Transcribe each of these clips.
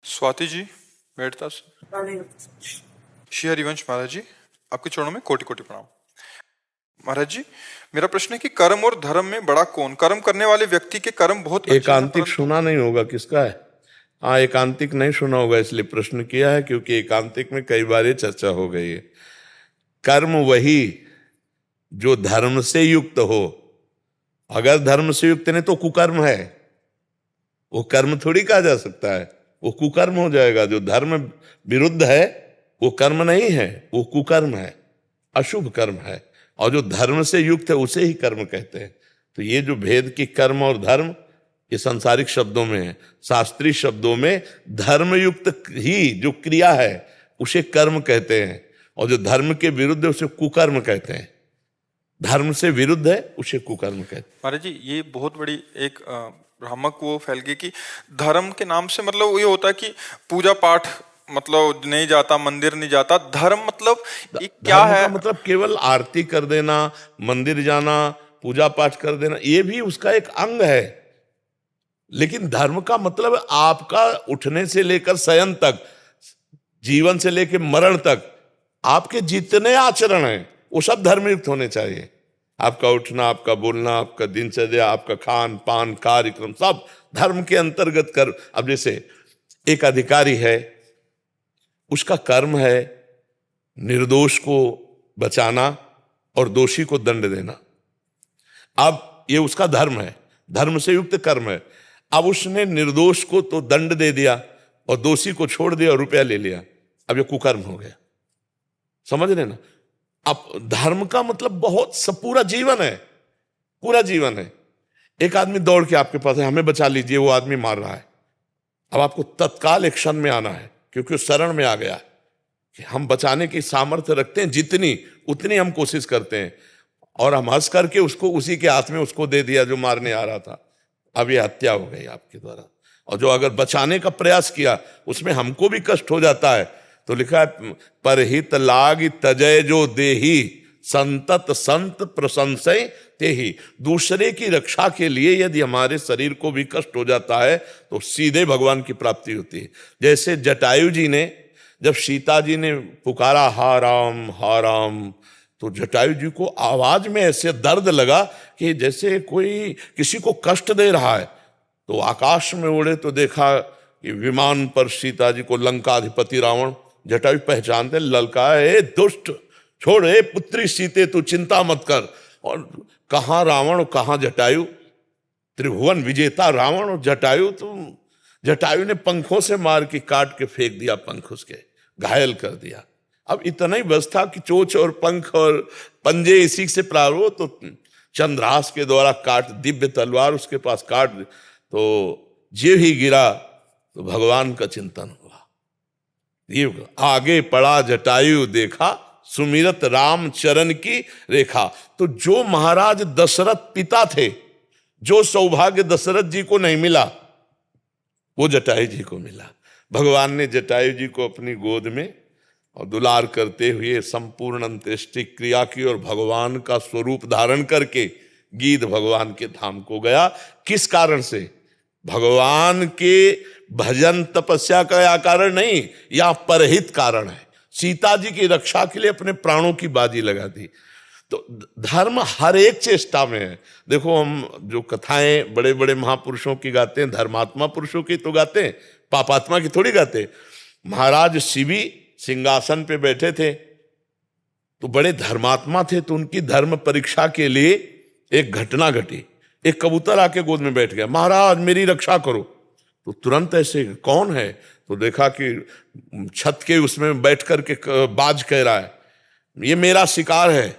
स्वाति जी, मेड़ता से श्री हरिवंश महाराज जी, आपके चरणों में कोटि कोटि प्रणाम। महाराज जी, मेरा प्रश्न है कि कर्म और धर्म में बड़ा कौन? कर्म करने वाले व्यक्ति के कर्म बहुत अच्छे हैं, एकांतिक सुना नहीं होगा किसका है? हाँ, एकांतिक नहीं सुना होगा इसलिए प्रश्न किया है, क्योंकि एकांतिक में कई बार ये चर्चा हो गई है। कर्म वही जो धर्म से युक्त हो। अगर धर्म से युक्त नहीं तो कुकर्म है, वो कर्म थोड़ी कहा जा सकता है, वो कुकर्म हो जाएगा। जो धर्म विरुद्ध है वो कर्म नहीं है, वो कुकर्म है, अशुभ कर्म है। और जो धर्म से युक्त है उसे ही कर्म कहते हैं। तो ये जो भेद की कर्म और धर्म, ये सांसारिक शब्दों में है। शास्त्रीय शब्दों में धर्मयुक्त ही जो क्रिया है उसे कर्म कहते हैं, और जो धर्म के विरुद्ध है उसे कुकर्म कहते हैं। धर्म से विरुद्ध है उसे कुकर्म कहते हैं। महाराज जी, ये बहुत बड़ी एक भ्रामक वो फैल गई कि धर्म के नाम से मतलब ये होता है कि पूजा पाठ मतलब नहीं जाता, मंदिर नहीं जाता। धर्म मतलब ये क्या धर्म है? का मतलब केवल आरती कर देना, मंदिर जाना, पूजा पाठ कर देना, ये भी उसका एक अंग है। लेकिन धर्म का मतलब आपका उठने से लेकर शयन तक, जीवन से लेकर मरण तक, आपके जितने आचरण हैं वो सब धर्मयुक्त होने चाहिए। आपका उठना, आपका बोलना, आपका दिनचर्या, आपका खान पान, कार्यक्रम सब धर्म के अंतर्गत कर। अब जैसे एक अधिकारी है, उसका कर्म है निर्दोष को बचाना और दोषी को दंड देना। अब ये उसका धर्म है, धर्म से युक्त कर्म है। अब उसने निर्दोष को तो दंड दे दिया और दोषी को छोड़ दिया और रुपया ले लिया, अब ये कुकर्म हो गया। समझ रहे ना? अब धर्म का मतलब बहुत सब पूरा जीवन है, पूरा जीवन है। एक आदमी दौड़ के आपके पास है, हमें बचा लीजिए, वो आदमी मार रहा है। अब आपको तत्काल एक्शन में आना है, क्योंकि वो शरण में आ गया कि हम बचाने की सामर्थ्य रखते हैं, जितनी उतनी हम कोशिश करते हैं, और हम हंस करके उसको उसी के हाथ में उसको दे दिया जो मारने आ रहा था। अब ये हत्या हो गई आपके द्वारा। और जो अगर बचाने का प्रयास किया उसमें हमको भी कष्ट हो जाता है, तो लिखा है परहित लाग तजय जो देही संतत संत प्रशंसय तेही। दूसरे की रक्षा के लिए यदि हमारे शरीर को भी कष्ट हो जाता है तो सीधे भगवान की प्राप्ति होती है। जैसे जटायु जी ने, जब सीता जी ने पुकारा हा राम, तो जटायु जी को आवाज में ऐसे दर्द लगा कि जैसे कोई किसी को कष्ट दे रहा है। तो आकाश में उड़े तो देखा कि विमान पर सीता जी को लंकाधिपति रावण, जटायु पहचानते, ललका, ए दुष्ट, छोड़, ए पुत्री सीते, तू चिंता मत कर। और कहां रावण और कहां जटायु, त्रिभुवन विजेता रावण और जटायु। तो जटायु ने पंखों से मार के काट के फेंक दिया, पंख उसके घायल कर दिया। अब इतना ही बस था कि चोंच और पंख और पंजे इसी से प्रारो, तो चंद्रहास के द्वारा काट, दिव्य तलवार उसके पास काट, तो जे ही गिरा तो भगवान का चिंतन हुआ। ये आगे पड़ा जटायु देखा, सुमिरत राम चरण की रेखा। तो जो महाराज दशरथ पिता थे, जो सौभाग्य दशरथ जी को नहीं मिला वो जटायु जी को मिला। भगवान ने जटायु जी को अपनी गोद में और दुलार करते हुए संपूर्ण अंत्येष्टि क्रिया की, और भगवान का स्वरूप धारण करके गीध भगवान के धाम को गया। किस कारण से? भगवान के भजन तपस्या का या कारण नहीं, या परहित कारण है। सीता जी की रक्षा के लिए अपने प्राणों की बाजी लगा दी। तो धर्म हर एक चेष्टा में है। देखो, हम जो कथाएं बड़े बड़े महापुरुषों की गाते हैं, धर्मात्मा पुरुषों की तो गाते हैं, पापात्मा की थोड़ी गाते। महाराज शिवी सिंहासन पे बैठे थे तो बड़े धर्मात्मा थे, तो उनकी धर्म परीक्षा के लिए एक घटना घटी। एक कबूतर आके गोद में बैठ गया, महाराज मेरी रक्षा करो। तो तुरंत ऐसे, कौन है? तो देखा कि छत के उसमें बैठ करके बाज कह रहा है, ये मेरा शिकार है।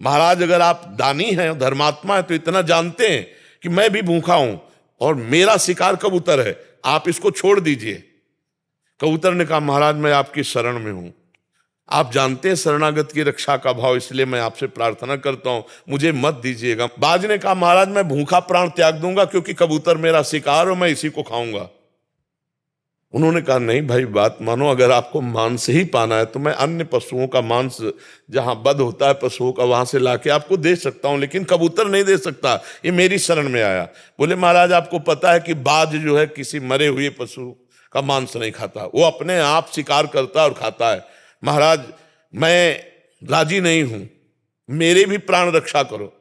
महाराज अगर आप दानी हैं, धर्मात्मा है, तो इतना जानते हैं कि मैं भी भूखा हूं और मेरा शिकार कबूतर है, आप इसको छोड़ दीजिए। कबूतर ने कहा, महाराज मैं आपकी शरण में हूं, आप जानते हैं शरणागत की रक्षा का भाव, इसलिए मैं आपसे प्रार्थना करता हूं, मुझे मत दीजिएगा। बाज ने कहा, महाराज मैं भूखा प्राण त्याग दूंगा, क्योंकि कबूतर मेरा शिकार और मैं इसी को खाऊंगा। उन्होंने कहा, नहीं भाई बात मानो, अगर आपको मांस ही पाना है तो मैं अन्य पशुओं का मांस, जहां वध होता है पशुओं का, वहां से लाके आपको दे सकता हूं, लेकिन कबूतर नहीं दे सकता, ये मेरी शरण में आया। बोले, महाराज आपको पता है कि बाज जो है किसी मरे हुए पशु का मांस नहीं खाता, वो अपने आप शिकार करता और खाता है। महाराज मैं राजी नहीं हूं, मेरे भी प्राण रक्षा करो,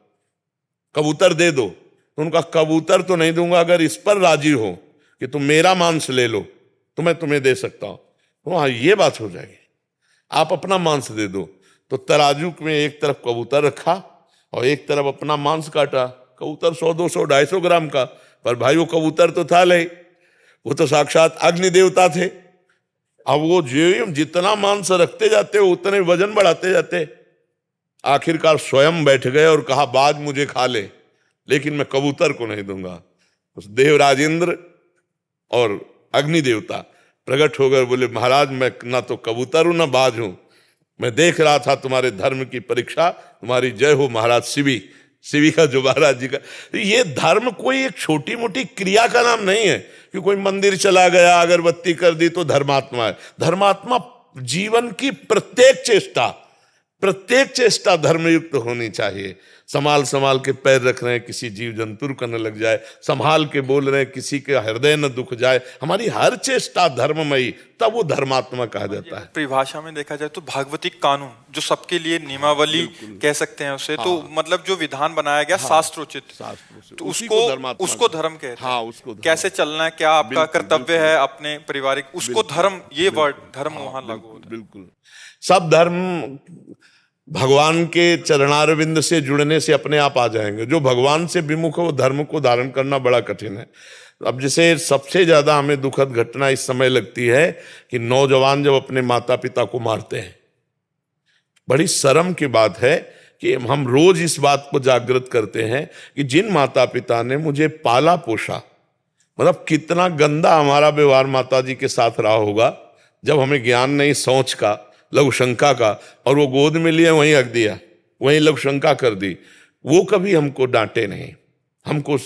कबूतर दे दो। तो उनका कबूतर तो नहीं दूंगा, अगर इस पर राजी हो कि तुम मेरा मांस ले लो तो मैं तुम्हें दे सकता हूं। तो हाँ ये बात हो जाएगी, आप अपना मांस दे दो। तो तराजू में एक तरफ कबूतर रखा और एक तरफ अपना मांस काटा। कबूतर 100, 200, 250 ग्राम का, पर भाई वो कबूतर तो था नहीं, वो तो साक्षात अग्नि देवता थे। अब वो जो जितना मांस रखते जाते उतने वजन बढ़ाते जाते, आखिरकार स्वयं बैठ गए और कहा बाज मुझे खा ले, लेकिन मैं कबूतर को नहीं दूंगा। उस देवराजेंद्र और अग्नि देवता प्रकट हो गए, बोले महाराज मैं ना तो कबूतर हूं ना बाज हूं, मैं देख रहा था तुम्हारे धर्म की परीक्षा, तुम्हारी जय हो महाराज शिवी का जो महाराज जी का। ये धर्म कोई एक छोटी मोटी क्रिया का नाम नहीं है कि कोई मंदिर चला गया अगरबत्ती कर दी तो धर्मात्मा है। धर्मात्मा जीवन की प्रत्येक चेष्टा धर्मयुक्त होनी चाहिए। संभाल के पैर रख रहे हैं, किसी जीव जंतु को न लग जाए, संभाल के बोल रहे हैं, किसी के हृदय न दुख जाए, हमारी हर चेष्टा धर्ममयी, तब वो धर्मात्मा कहा जाता है। परिभाषा में देखा जाए तो भागवतिक कानून जो सबके लिए नियमावली कह सकते हैं उसे, तो मतलब जो विधान बनाया गया शास्त्रोचित, तो उसको धर्म कहते हैं। हाँ, उसको कैसे चलना है, क्या आपका कर्तव्य है अपने पारिवारिक, उसको धर्म, ये वर्ड धर्म वहां लागू होता है। बिल्कुल, सब धर्म भगवान के चरणारविंद से जुड़ने से अपने आप आ जाएंगे। जो भगवान से विमुख है वो धर्म को धारण करना बड़ा कठिन है। अब जैसे सबसे ज्यादा हमें दुखद घटना इस समय लगती है कि नौजवान जब अपने माता पिता को मारते हैं। बड़ी शर्म की बात है कि हम रोज इस बात को जागृत करते हैं कि जिन माता पिता ने मुझे पाला पोसा, मतलब कितना गंदा हमारा व्यवहार माता जी के साथ रहा होगा, जब हमें ज्ञान नहीं सोच का, लघु शंका का, और वो गोद में लिए वहीं रख दिया, वहीं लघु शंका कर दी। वो कभी हमको डांटे नहीं, हमको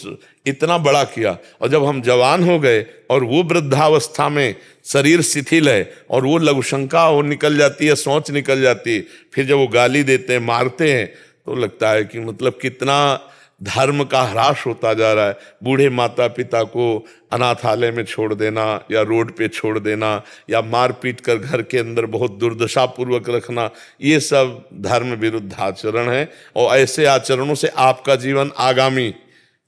इतना बड़ा किया। और जब हम जवान हो गए और वो वृद्धावस्था में शरीर शिथिल है और वो लघु शंका वो निकल जाती है, सोच निकल जाती है, फिर जब वो गाली देते हैं, मारते हैं, तो लगता है कि मतलब कितना धर्म का ह्रास होता जा रहा है। बूढ़े माता पिता को अनाथालय में छोड़ देना या रोड पे छोड़ देना या मार पीट कर घर के अंदर बहुत दुर्दशा पूर्वक रखना, ये सब धर्म विरुद्ध आचरण है। और ऐसे आचरणों से आपका जीवन आगामी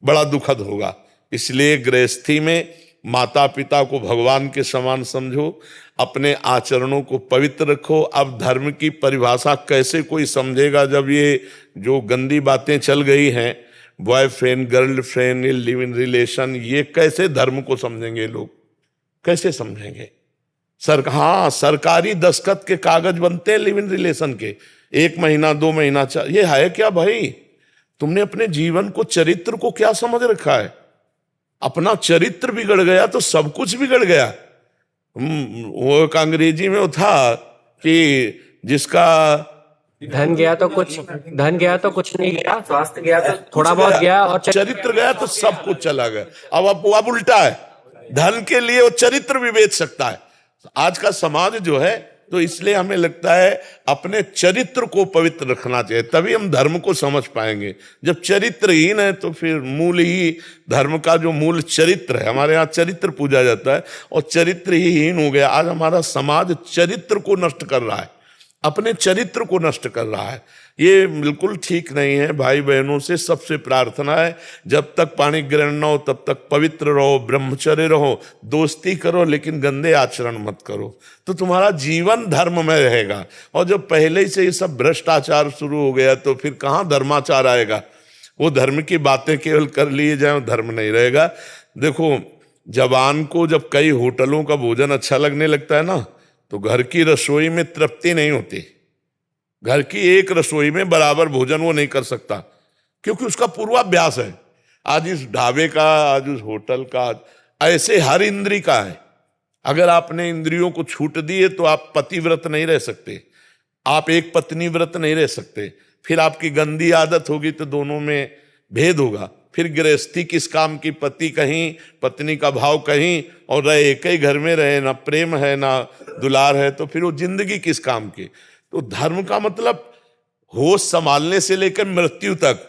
बड़ा दुखद होगा। इसलिए गृहस्थी में माता पिता को भगवान के समान समझो, अपने आचरणों को पवित्र रखो। अब धर्म की परिभाषा कैसे कोई समझेगा जब ये जो गंदी बातें चल गई हैं, boyfriend girlfriend, live in relation, ये कैसे धर्म को समझेंगे लोग, कैसे समझेंगे? सरकारी दस्तखत के कागज बनते हैं लिव इन रिलेशन के, 1 महीना 2 महीना, ये है क्या भाई? तुमने अपने जीवन को, चरित्र को क्या समझ रखा है? अपना चरित्र बिगड़ गया तो सब कुछ बिगड़ गया। वो एक अंग्रेजी में वो था कि जिसका धन गया तो कुछ नहीं गया, स्वास्थ्य गया तो थोड़ा बहुत गया, और चरित्र गया तो सब कुछ चला गया। अब उल्टा है, धन के लिए वो चरित्र भी बेच सकता है आज का समाज जो है। तो इसलिए हमें लगता है अपने चरित्र को पवित्र रखना चाहिए, तभी हम धर्म को समझ पाएंगे। जब चरित्रहीन है तो फिर मूल ही धर्म का जो मूल चरित्र है, हमारे यहाँ चरित्र पूजा जाता है, और चरित्र ही हीन हो गया। आज हमारा समाज चरित्र को नष्ट कर रहा है, अपने चरित्र को नष्ट कर रहा है। ये बिल्कुल ठीक नहीं है। भाई बहनों से सबसे प्रार्थना है, जब तक पाणी ग्रहण न हो तब तक पवित्र रहो, ब्रह्मचर्य रहो, दोस्ती करो, लेकिन गंदे आचरण मत करो, तो तुम्हारा जीवन धर्म में रहेगा। और जब पहले से ये सब भ्रष्टाचार शुरू हो गया तो फिर कहाँ धर्माचार आएगा? वो धर्म की बातें केवल कर लिए जाए, धर्म नहीं रहेगा। देखो, जवान को जब कई होटलों का भोजन अच्छा लगने लगता है ना, तो घर की रसोई में तृप्ति नहीं होती। घर की एक रसोई में बराबर भोजन वो नहीं कर सकता, क्योंकि उसका पूर्वाभ्यास है। आज इस ढाबे का, आज उस होटल का, ऐसे हर इंद्री का है। अगर आपने इंद्रियों को छूट दिए तो आप पतिव्रत नहीं रह सकते, आप एक पत्नी व्रत नहीं रह सकते। फिर आपकी गंदी आदत होगी तो दोनों में भेद होगा। फिर गृहस्थी किस काम की, पति कहीं, पत्नी का भाव कहीं, और रहे एक ही घर में रहे, ना प्रेम है ना दुलार है, तो फिर वो जिंदगी किस काम की? तो धर्म का मतलब होश संभालने से लेकर मृत्यु तक,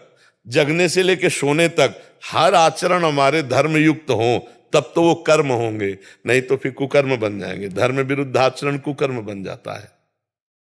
जगने से लेकर सोने तक हर आचरण हमारे धर्म युक्त हो, तब तो वो कर्म होंगे, नहीं तो फिर कुकर्म बन जाएंगे। धर्म विरुद्ध आचरण कुकर्म बन जाता है।